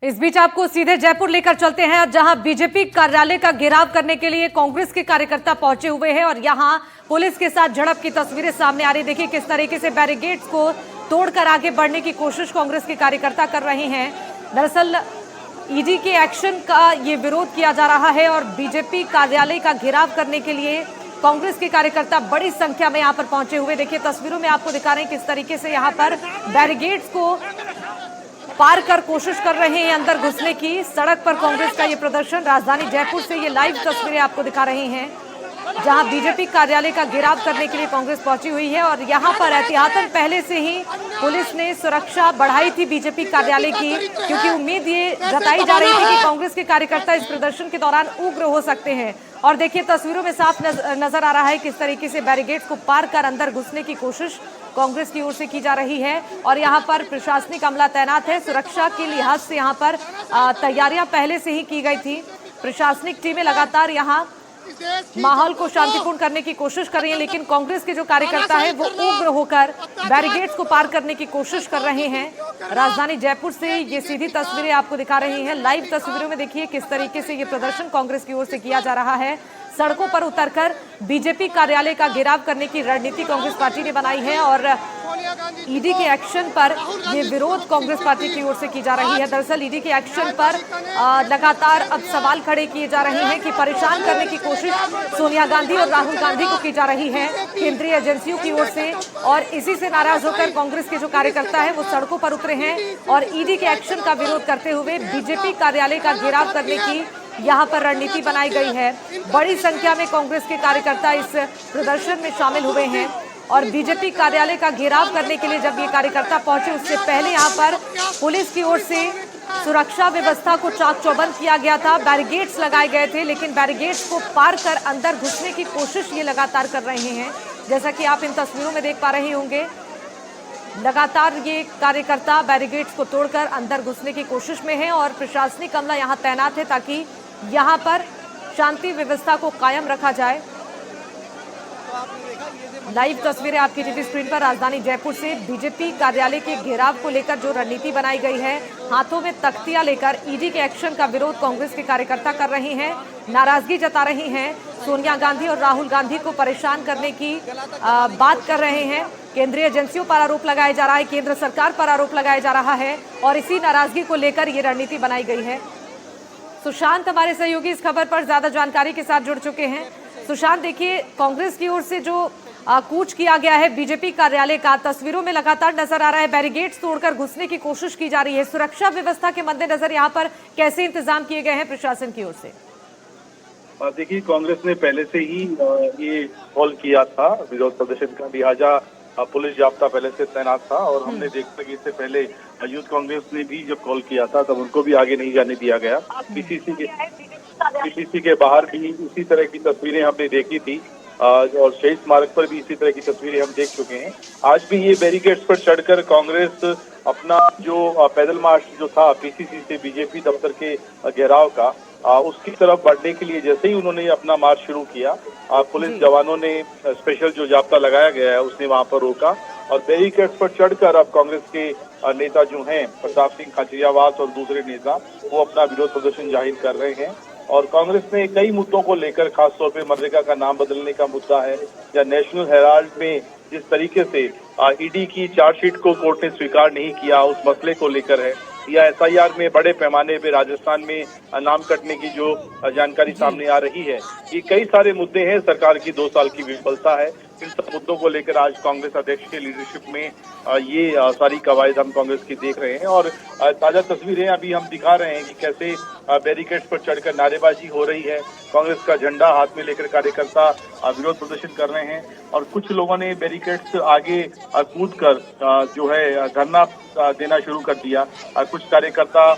इस बीच आपको सीधे जयपुर लेकर चलते हैं, जहां बीजेपी कार्यालय का घेराव करने के लिए कांग्रेस के कार्यकर्ता पहुंचे हुए हैं और यहां पुलिस के साथ झड़प की तस्वीरें सामने आ रही। देखिए किस तरीके से बैरिकेड्स को तोड़कर आगे बढ़ने की कोशिश कांग्रेस के कार्यकर्ता कर रहे हैं। दरअसल ईडी के एक्शन का ये विरोध किया जा रहा है और बीजेपी कार्यालय का घेराव करने के लिए कांग्रेस के कार्यकर्ता बड़ी संख्या में यहां पर पहुंचे हुए। देखिए तस्वीरों में आपको दिखा रहे हैं किस तरीके से यहां पर बैरिकेड्स को पार कर कोशिश कर रहे हैं अंदर घुसने की। सड़क पर कांग्रेस का ये प्रदर्शन, राजधानी जयपुर से ये लाइव तस्वीरें आपको दिखा रहे हैं, जहां बीजेपी कार्यालय का घेराव करने के लिए कांग्रेस पहुंची हुई है और यहां पर एहतियातन पहले से ही पुलिस ने सुरक्षा बढ़ाई थी बीजेपी कार्यालय की, क्योंकि उम्मीद ये जताई जा रही थी कि कांग्रेस के कार्यकर्ता इस प्रदर्शन के दौरान उग्र हो सकते हैं। और देखिए तस्वीरों में साफ नजर आ रहा है किस तरीके से बैरिकेड्स को पार कर अंदर घुसने की कोशिश कांग्रेस की ओर से की जा रही है और यहां पर प्रशासनिक अमला तैनात है। सुरक्षा के लिहाज से यहां पर तैयारियां पहले से ही की गई थी। प्रशासनिक टीमें लगातार यहां माहौल को शांतिपूर्ण करने की कोशिश कर रही है, लेकिन कांग्रेस के जो कार्यकर्ता है वो उग्र होकर बैरिकेड्स को पार करने की कोशिश कर रहे हैं। राजधानी जयपुर से ये सीधी तस्वीरें आपको दिखा रही हैं। लाइव तस्वीरों में देखिए किस तरीके से ये प्रदर्शन कांग्रेस की ओर से किया जा रहा है। सड़कों पर उतरकर बीजेपी कार्यालय का घेराव करने की रणनीति कांग्रेस पार्टी ने बनाई है और ईडी के एक्शन पर ये विरोध कांग्रेस पार्टी की ओर से की जा रही है। दरअसल ईडी के एक्शन पर लगातार अब सवाल खड़े किए जा रहे हैं कि परेशान करने की कोशिश सोनिया गांधी और राहुल गांधी को की जा रही है केंद्रीय एजेंसियों की ओर से, और इसी से नाराज होकर कांग्रेस के जो कार्यकर्ता है वो सड़कों पर उतरे हैं और ईडी के एक्शन का विरोध करते हुए बीजेपी कार्यालय का घेराव करने की यहाँ पर रणनीति बनाई गई है। बड़ी संख्या में कांग्रेस के कार्यकर्ता इस प्रदर्शन में शामिल हुए हैं और बीजेपी कार्यालय का घेराव करने के लिए जब ये कार्यकर्ता पहुंचे उससे पहले यहाँ पर पुलिस की ओर से सुरक्षा व्यवस्था को चाक चौबंद किया गया था। बैरिकेड्स लगाए गए थे, लेकिन बैरिकेड्स को पार कर अंदर घुसने की कोशिश ये लगातार कर रहे हैं। जैसा कि आप इन तस्वीरों में देख पा रहे होंगे, लगातार ये कार्यकर्ता बैरिकेड्स को तोड़कर अंदर घुसने की कोशिश में है और प्रशासनिक अमला यहाँ तैनात है ताकि यहाँ पर शांति व्यवस्था को कायम रखा जाए। लाइव तस्वीरें आपकी टीवी स्क्रीन पर राजधानी जयपुर से बीजेपी कार्यालय के घेराव को लेकर जो रणनीति बनाई गई है, हाथों में तख्तियां लेकर ईडी के एक्शन का विरोध कांग्रेस के कार्यकर्ता कर रहे हैं, नाराजगी जता रही हैं, सोनिया गांधी और राहुल गांधी को परेशान करने की बात कर रहे हैं। केंद्रीय एजेंसियों पर आरोप लगाया जा रहा है, केंद्र सरकार पर आरोप लगाया जा रहा है और इसी नाराजगी को लेकर ये रणनीति बनाई गई है। सुशांत हमारे सहयोगी इस खबर पर ज्यादा जानकारी के साथ जुड़ चुके हैं। सुशांत, देखिए कांग्रेस की ओर से जो कूच किया गया है बीजेपी कार्यालय का, तस्वीरों में लगातार नजर आ रहा है बैरिकेड्स तोड़कर घुसने की कोशिश की जा रही है। सुरक्षा व्यवस्था के मद्देनजर यहाँ पर कैसे इंतजाम किए गए हैं प्रशासन की ओर से? देखिए कांग्रेस ने पहले से ही ये कॉल किया था विरोध प्रदर्शन का, लिहाजा पुलिस जाब्ता पहले से तैनात था और हमने देखा कि इससे पहले यूथ कांग्रेस ने भी जब कॉल किया था तब उनको भी आगे नहीं जाने दिया गया। पीसीसी के बाहर भी इसी तरह की तस्वीरें हमने देखी थी और शहीद स्मारक पर भी इसी तरह की तस्वीरें हम देख चुके हैं। आज भी ये बैरिकेड्स पर चढ़कर कांग्रेस अपना जो पैदल मार्च जो था पीसीसी से बीजेपी दफ्तर के घेराव का, उसकी तरफ बढ़ने के लिए जैसे ही उन्होंने अपना मार्च शुरू किया, पुलिस जवानों ने स्पेशल जो जाब्ता लगाया गया है उसने वहां पर रोका और बैरिकेड्स पर चढ़कर अब कांग्रेस के नेता जो हैं प्रताप सिंह खाचरियावास और दूसरे नेता वो अपना विरोध प्रदर्शन जाहिर कर रहे हैं। और कांग्रेस ने कई मुद्दों को लेकर, खासतौर पे मनरेगा का नाम बदलने का मुद्दा है या नेशनल हेराल्ड में जिस तरीके से ईडी की चार्जशीट को कोर्ट ने स्वीकार नहीं किया उस मसले को लेकर है, या एसआईआर में बड़े पैमाने पे राजस्थान में नाम कटने की जो जानकारी सामने आ रही है, ये कई सारे मुद्दे हैं। सरकार की 2 साल की विफलता है। इन सब मुद्दों को लेकर आज कांग्रेस अध्यक्ष के लीडरशिप में ये सारी कवायद हम कांग्रेस की देख रहे हैं और ताजा तस्वीरें अभी हम दिखा रहे हैं कि कैसे बैरिकेड्स पर चढ़कर नारेबाजी हो रही है। कांग्रेस का झंडा हाथ में लेकर कार्यकर्ता विरोध प्रदर्शन कर रहे हैं और कुछ लोगों ने बैरिकेड्स आगे कूदकर जो है धरना देना शुरू कर दिया। कुछ कार्यकर्ता,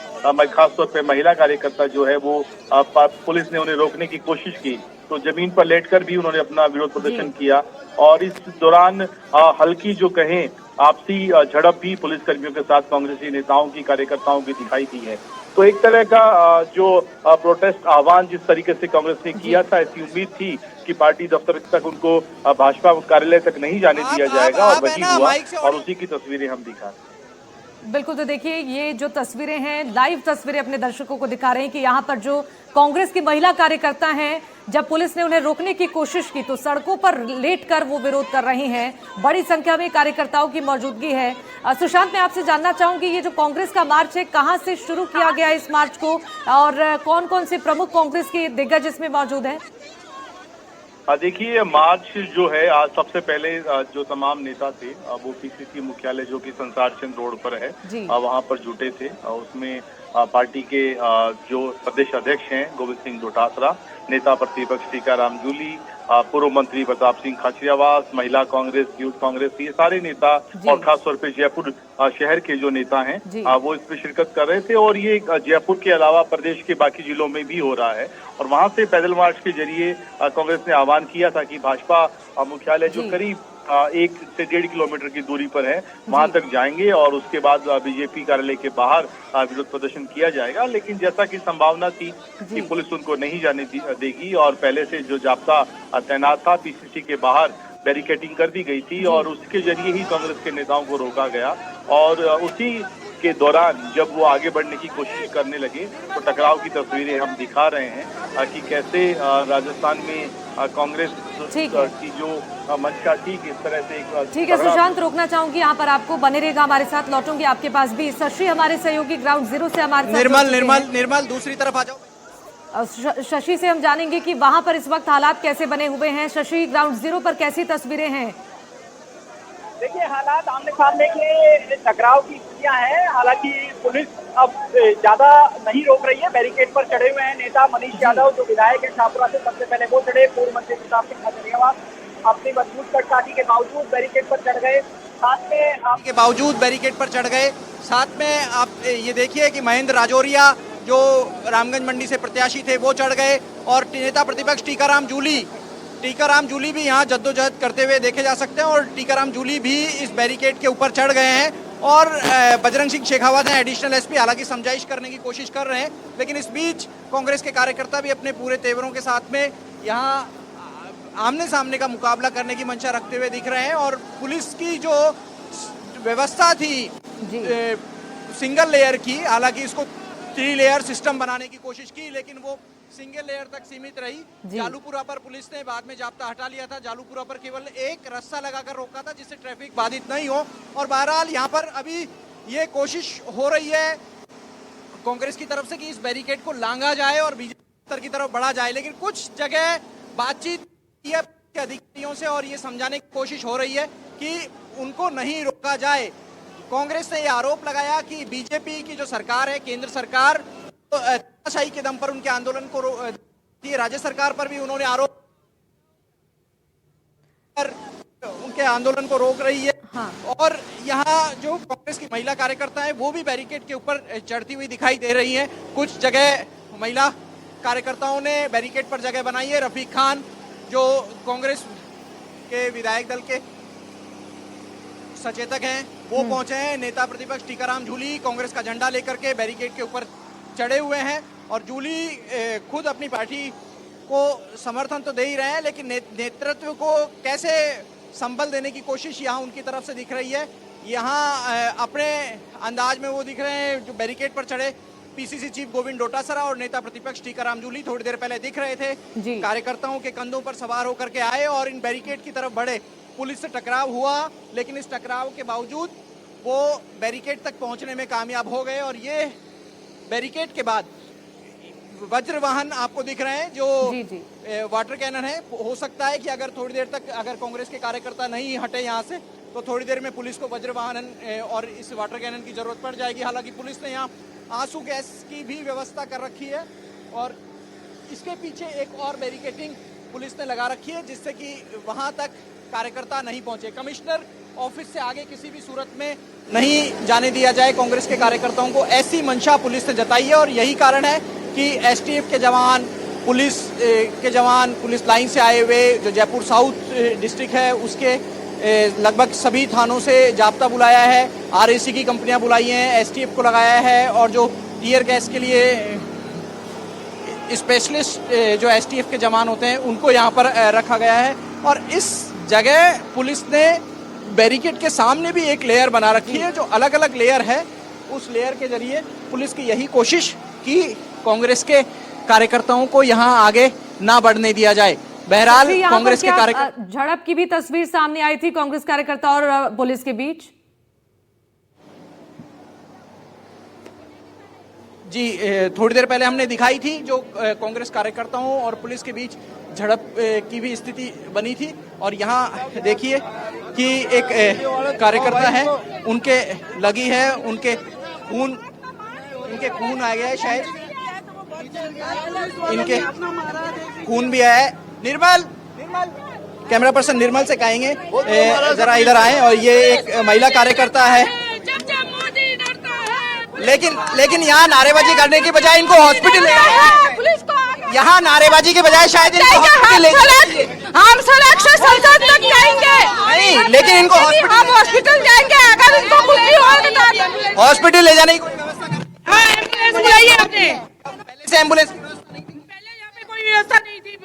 खासतौर पर महिला कार्यकर्ता जो है वो पुलिस ने उन्हें रोकने की कोशिश की तो जमीन पर लेटकर भी उन्होंने अपना विरोध प्रदर्शन किया और इस दौरान हल्की जो कहें आपसी झड़प भी पुलिस कर्मियों के साथ कांग्रेसी नेताओं की, कार्यकर्ताओं की दिखाई दी है। तो एक तरह का जो प्रोटेस्ट आह्वान जिस तरीके से कांग्रेस ने किया था, ऐसी उम्मीद थी कि पार्टी दफ्तर तक उनको भाजपा कार्यालय तक नहीं जाने दिया जाएगा और वही हुआ और उसी की तस्वीरें हम दिखा रहे हैं। बिल्कुल, तो देखिए ये जो तस्वीरें हैं, लाइव तस्वीरें अपने दर्शकों को दिखा रहे हैं कि यहाँ पर जो कांग्रेस की महिला कार्यकर्ता हैं, जब पुलिस ने उन्हें रोकने की कोशिश की तो सड़कों पर लेटकर वो विरोध कर रही हैं। बड़ी संख्या में कार्यकर्ताओं की मौजूदगी है। सुशांत, मैं आपसे जानना चाहूंगी ये जो कांग्रेस का मार्च है, कहां से शुरू किया गया इस मार्च को और कौन कौन से प्रमुख कांग्रेस के दिग्गज इसमें मौजूद हैं? देखिए, मार्च जो है आज सबसे पहले जो तमाम नेता थे वो पीसीसी मुख्यालय जो कि संसार चंद रोड पर है वहां पर जुटे थे। उसमें पार्टी के जो प्रदेश अध्यक्ष हैं गोविंद सिंह डोटासरा, नेता प्रतिपक्ष टीकाराम जूली, पूर्व मंत्री प्रताप सिंह खाचरियावास, महिला कांग्रेस, यूथ कांग्रेस, ये सारे नेता और खासतौर पे जयपुर शहर के जो नेता हैं वो इसमें शिरकत कर रहे थे। और ये जयपुर के अलावा प्रदेश के बाकी जिलों में भी हो रहा है। और वहां से पैदल मार्च के जरिए कांग्रेस ने आह्वान किया था कि भाजपा मुख्यालय जो करीब 1 से 1.5 किलोमीटर की दूरी पर है वहां तक जाएंगे और उसके बाद बीजेपी कार्यालय के बाहर विरोध प्रदर्शन किया जाएगा। लेकिन जैसा कि संभावना थी कि पुलिस उनको नहीं जाने देगी और पहले से जो जाब्ता तैनात था पीसीसी के बाहर बैरिकेडिंग कर दी गई थी और उसके जरिए ही कांग्रेस के नेताओं को रोका गया। और उसी के दौरान जब वो आगे बढ़ने की कोशिश करने लगे तो टकराव की तस्वीरें हम दिखा रहे हैं कि कैसे राजस्थान में कांग्रेस की जो मंशा थी किस तरह से ठीक है सुशांत, रोकना चाहूंगी यहाँ पर आपको, बने रहेगा हमारे साथ, लौटूंगी आपके पास भी। शशि हमारे सहयोगी ग्राउंड जीरो से हमारे साथ निर्मल दूसरी तरफ आ जाओ। शशि से हम जानेंगे कि वहां पर इस वक्त हालात कैसे बने हुए हैं। शशि, ग्राउंड जीरो पर कैसी तस्वीरें हैं? देखिए, हालात आमने सामने के टकराव की स्थितियां हैं। हालांकि पुलिस अब ज्यादा नहीं रोक रही है। बैरिकेड पर चढ़े हुए हैं नेता मनीष यादव जो विधायक है शाहपुरा से, सबसे पहले वो चढ़े। पूर्व मंत्री प्रताप सिंह खाचरियावास अपनी मजबूत कटसाटी के बावजूद बैरिकेड पर चढ़ गए। साथ में आप ये देखिए कि महेंद्र राजौरिया जो रामगंज मंडी से प्रत्याशी थे वो चढ़ गए और नेता प्रतिपक्ष टीकाराम जूली भी यहाँ जद्दोजहद करते हुए देखे जा सकते हैं और टीकाराम जूली भी इस बैरिकेड के ऊपर चढ़ गए हैं। और बजरंग सिंह शेखावत हैं एडिशनल एसपी, हालांकि समझाइश करने की कोशिश कर रहे हैं, लेकिन इस बीच कांग्रेस के कार्यकर्ता भी अपने पूरे तेवरों के साथ में यहाँ आमने सामने का मुकाबला करने की मंशा रखते हुए दिख रहे हैं। और पुलिस की जो व्यवस्था थी सिंगल लेयर की, हालांकि इसको 3 लेयर सिस्टम बनाने की कोशिश की लेकिन वो सिंगल लेयर तक सीमित रही। जालूपुरा पर पुलिस ने बाद में जाब्ता हटा लिया था। जालूपुरा पर केवल एक रस्सा लगाकर रोका था जिससे ट्रैफिक बाधित नहीं हो। और बहरहाल यहाँ पर अभी ये कोशिश हो रही है कांग्रेस की तरफ से कि इस बैरिकेड को लांघा जाए और बीजेपी की तरफ बढ़ा जाए, लेकिन कुछ जगह बातचीत के अधिकारियों से और ये समझाने की कोशिश हो रही है कि उनको नहीं रोका जाए। कांग्रेस ने यह आरोप लगाया कि बीजेपी की जो सरकार है, केंद्र सरकार, तानाशाही के दम पर उनके आंदोलन को राज्य सरकार पर भी उन्होंने आरोप उनके आंदोलन को रोक रही है। और यहाँ जो कांग्रेस की महिला कार्यकर्ता है वो भी बैरिकेड के ऊपर चढ़ती हुई दिखाई दे रही हैं। कुछ जगह महिला कार्यकर्ताओं ने बैरिकेड पर जगह बनाई है। रफीक खान जो कांग्रेस के विधायक दल के सचेतक हैं वो पहुंचे हैं। नेता प्रतिपक्ष टीकाराम जूली कांग्रेस का झंडा लेकर के बैरिकेड के ऊपर चढ़े हुए हैं और जूली खुद अपनी पार्टी को समर्थन तो दे ही रहे हैं, लेकिन नेतृत्व को कैसे संबल देने की कोशिश यहाँ उनकी तरफ से दिख रही है। यहाँ अपने अंदाज में वो दिख रहे हैं जो बैरिकेड पर चढ़े पीसीसी चीफ गोविंद डोटासरा और नेता प्रतिपक्ष टीकाराम जूली थोड़ी देर पहले दिख रहे थे। कार्यकर्ताओं के कंधों पर सवार होकर के आए और इन बैरिकेड की तरफ बढ़े। पुलिस से टकराव हुआ लेकिन इस टकराव के बावजूद वो बैरिकेड तक पहुंचने में कामयाब हो गए। और ये बैरिकेड के बाद वज्र वाहन आपको दिख रहे हैं जो वाटर कैनन है। हो सकता है कि अगर थोड़ी देर तक अगर कांग्रेस के कार्यकर्ता नहीं हटे यहाँ से तो थोड़ी देर में पुलिस को वज्र वाहन और इस वाटर कैनन की जरूरत पड़ जाएगी। हालांकि पुलिस ने यहाँ आंसू गैस की भी व्यवस्था कर रखी है और इसके पीछे एक और बैरिकेडिंग पुलिस ने लगा रखी है जिससे कि वहां तक कार्यकर्ता नहीं पहुंचे। कमिश्नर ऑफिस से आगे किसी भी सूरत में नहीं जाने दिया जाए कांग्रेस के कार्यकर्ताओं को, ऐसी मंशा पुलिस ने जताई है। और यही कारण है कि एसटीएफ के जवान, पुलिस लाइन से आए हुए जो जयपुर साउथ डिस्ट्रिक्ट है उसके लगभग सभी थानों से जाब्ता बुलाया है। आरएसी की कंपनियां बुलाई हैं, एसटीएफ को लगाया है और जो टीयर गैस के लिए स्पेशलिस्ट जो एसटीएफ के जवान होते हैं उनको यहाँ पर रखा गया है। और इस जगह पुलिस ने बैरिकेड के सामने भी एक लेयर बना रखी है जो अलग अलग लेयर है। उस लेयर के जरिए पुलिस की यही कोशिश कि कांग्रेस के कार्यकर्ताओं को यहां आगे ना बढ़ने दिया जाए। बहरहाल कांग्रेस के कार्यकर्ता झड़प की भी तस्वीर सामने आई थी कांग्रेस कार्यकर्ता और पुलिस के बीच। जी, थोड़ी देर पहले हमने दिखाई थी जो कांग्रेस कार्यकर्ताओं और पुलिस के बीच झड़प की भी स्थिति बनी थी। और यहाँ देखिए कि एक कार्यकर्ता है, उनके लगी है, उनके खून आ गया है, शायद इनके खून भी आया है। निर्मल कैमरा पर्सन निर्मल से कहेंगे जरा इधर आए। और ये एक महिला कार्यकर्ता है, लेकिन यहाँ नारेबाजी करने की बजाय इनको हॉस्पिटल ले जाए। यहाँ नारेबाजी के बजाय शायद इनको हॉस्पिटल ले जाए। हम सड़क से संसद तक जाएंगे। नहीं, लेकिन इनको हम हॉस्पिटल जाएंगे अगर इनको कुछ भी होगा तो हॉस्पिटल ले जाने की कोई एम्बुलेंस बुलाइए आपने। पहले से एम्बुलेंस पहले यहाँ पे कोई व्यवस्था नहीं थी।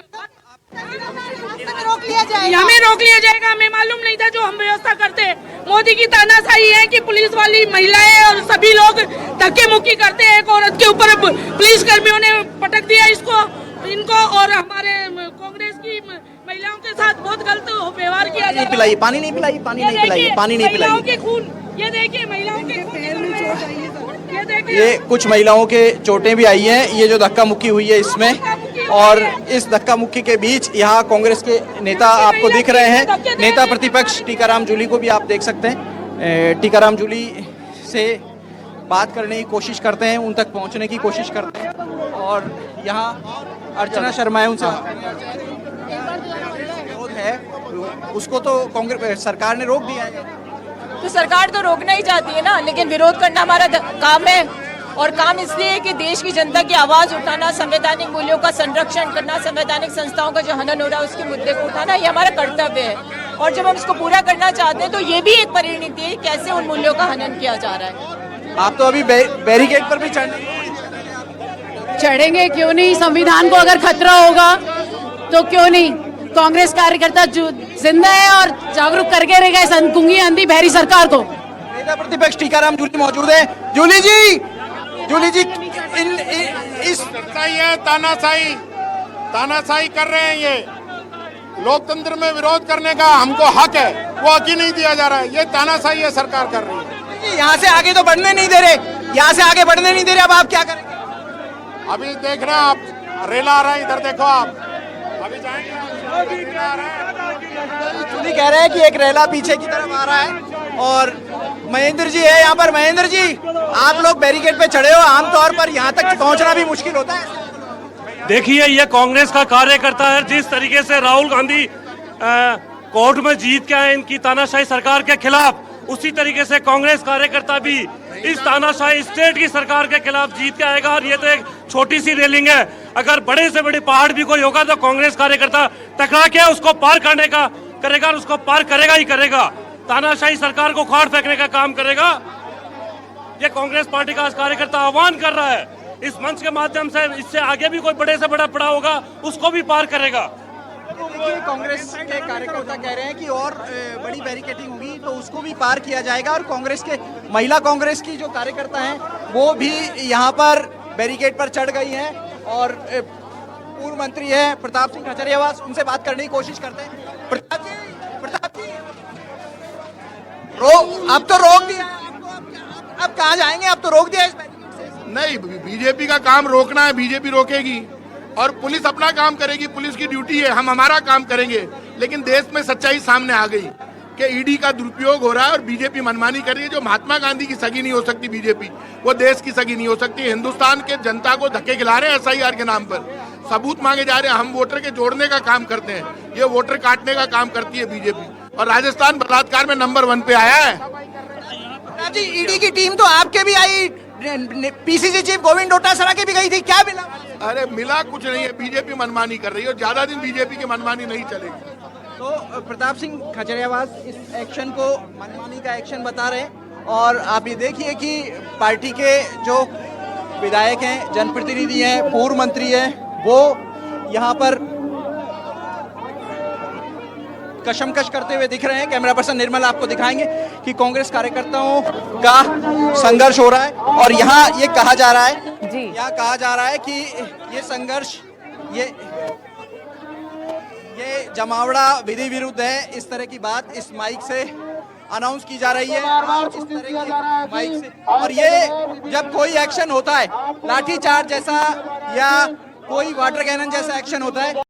हमें रोक लिया जाएगा, हमें मालूम नहीं था जो हम व्यवस्था करते। मोदी की तानाशाही है कि पुलिस वाली महिलाएं और सभी लोग धक्के मुक्की करते हैं। एक औरत के ऊपर पुलिस कर्मियों ने पटक दिया इनको और हमारे कांग्रेस की महिलाओं के साथ बहुत गलत व्यवहार किया जा रहा है। पानी नहीं पिलाई। महिलाओं के खून, ये देखिए महिलाओं के ये कुछ महिलाओं के चोटें भी आई हैं। ये जो धक्का मुक्की हुई है इसमें, और इस धक्का मुक्की के बीच यहाँ कांग्रेस के नेता आपको दिख रहे हैं। नेता प्रतिपक्ष टीकाराम जूली को भी आप देख सकते हैं। टीकाराम जूली से बात करने की कोशिश करते हैं, उन तक पहुँचने की कोशिश करते हैं। और यहाँ अर्चना शर्मा है, उनसे विरोध है, उसको तो कांग्रेस सरकार ने रोक दिया है। तो सरकार तो रोकना ही चाहती है ना, लेकिन विरोध करना हमारा काम है। और काम इसलिए है कि देश की जनता की आवाज उठाना, संवैधानिक मूल्यों का संरक्षण करना, संवैधानिक संस्थाओं का जो हनन हो रहा है उसके मुद्दे को उठाना, ये हमारा कर्तव्य है। और जब हम इसको पूरा करना चाहते हैं तो ये भी एक परिणति है कैसे उन मूल्यों का हनन किया जा रहा है। आप तो अभी बैरिकेड पर भी चढ़ेंगे, क्यों नहीं। संविधान को अगर खतरा होगा तो क्यों नहीं। कांग्रेस कार्यकर्ता जिंदा है और जागरूक करके रहेगा इस गूंगी अंधी बहरी सरकार को। नेता प्रतिपक्ष टीकाराम जूली मौजूद है। जूली जी इस सही है, तानाशाही कर रहे हैं। ये लोकतंत्र में विरोध करने का हमको हक है, वो हक ही नहीं दिया जा रहा है। ये तानाशाही है सरकार कर रही है। यहाँ से आगे तो बढ़ने नहीं दे रहे, अब आप क्या करेंगे? अभी देख रहे हैं आप, रेला आ रहा है, इधर देखो आप, अभी जाएंगे। जूली कह रहे हैं कि एक रेला पीछे की तरफ आ रहा है। और महेंद्र जी है यहाँ पर। महेंद्र जी, आप लोग बैरिकेड पे चढ़े हो, आमतौर पर यहाँ तक पहुँचना भी मुश्किल होता है। देखिए, ये कांग्रेस का कार्यकर्ता है। जिस तरीके से राहुल गांधी कोर्ट में जीत के आए इनकी तानाशाही सरकार के खिलाफ, उसी तरीके से कांग्रेस कार्यकर्ता भी इस तानाशाही स्टेट की सरकार के खिलाफ जीत के आएगा। और ये तो एक छोटी सी रेलिंग है। अगर बड़े से बड़े पहाड़ भी कोई होगा तो कांग्रेस कार्यकर्ता टकरा के उसको पार करने का करेगा, और उसको पार करेगा ही करेगा। तानाशाही सरकार को उखाड़ फेंकने का काम करेगा। ये कांग्रेस पार्टी का कार्यकर्ता आह्वान कर रहा है इस मंच के माध्यम से। इससे आगे भी कोई बड़े से बड़ा पड़ा होगा, उसको भी पार करेगा। देखिए, कांग्रेस के कार्यकर्ता कह रहे हैं कि और बड़ी बैरिकेडिंग होगी तो उसको भी पार किया जाएगा। और कांग्रेस के महिला कांग्रेस की जो कार्यकर्ता हैं वो भी यहाँ पर बैरिकेड पर चढ़ गई हैं। और पूर्व मंत्री है प्रताप सिंह खचरियावास, उनसे बात करने की कोशिश करते हैं। प्रताप जी अब तो रोक दिया, अब कहाँ जाएंगे? अब तो रोक दिया इस बैरिकेड से। नहीं, बीजेपी का काम रोकना है, बीजेपी रोकेगी और पुलिस अपना काम करेगी, पुलिस की ड्यूटी है, हम हमारा काम करेंगे। लेकिन देश में सच्चाई सामने आ गई कि ईडी का दुरुपयोग हो रहा है और बीजेपी मनमानी कर रही है। जो महात्मा गांधी की सगी नहीं हो सकती बीजेपी, वो देश की सगी नहीं हो सकती। हिंदुस्तान के जनता को धक्के खिला रहे हैं एसआईआर के नाम पर, सबूत मांगे जा रहे हैं। हम वोटर के जोड़ने का काम करते हैं, ये वोटर काटने का काम करती है बीजेपी। और राजस्थान बलात्कार में नंबर 1 पे आया है। जी, ईडी की टीम तो आपके भी आई, पीसीसी चीफ गोविंद डोटासरा की भी गई थी, क्या मिला? अरे मिला कुछ नहीं है, बीजेपी मनमानी कर रही है और ज्यादा दिन बीजेपी की मनमानी नहीं चलेगी। तो प्रताप सिंह खचरियावास इस एक्शन को मनमानी का एक्शन बता रहे हैं। और आप ये देखिए कि पार्टी के जो विधायक हैं, जनप्रतिनिधि हैं, पूर्व मंत्री हैं, वो यहाँ पर कशमकश करते हुए दिख रहे हैं। कैमरा पर्सन निर्मल आपको दिखाएंगे कि कांग्रेस कार्यकर्ताओं का संघर्ष हो रहा है और यहाँ ये कहा जा रहा है जी। यहाँ कहा जा रहा है कि ये संघर्ष ये जमावड़ा विधि विरुद्ध है, इस तरह की बात इस माइक से अनाउंस की जा रही है, इस तरह की माइक से। और ये जब कोई एक्शन होता है, लाठीचार्ज जैसा या कोई वाटर कैनन जैसा एक्शन होता है,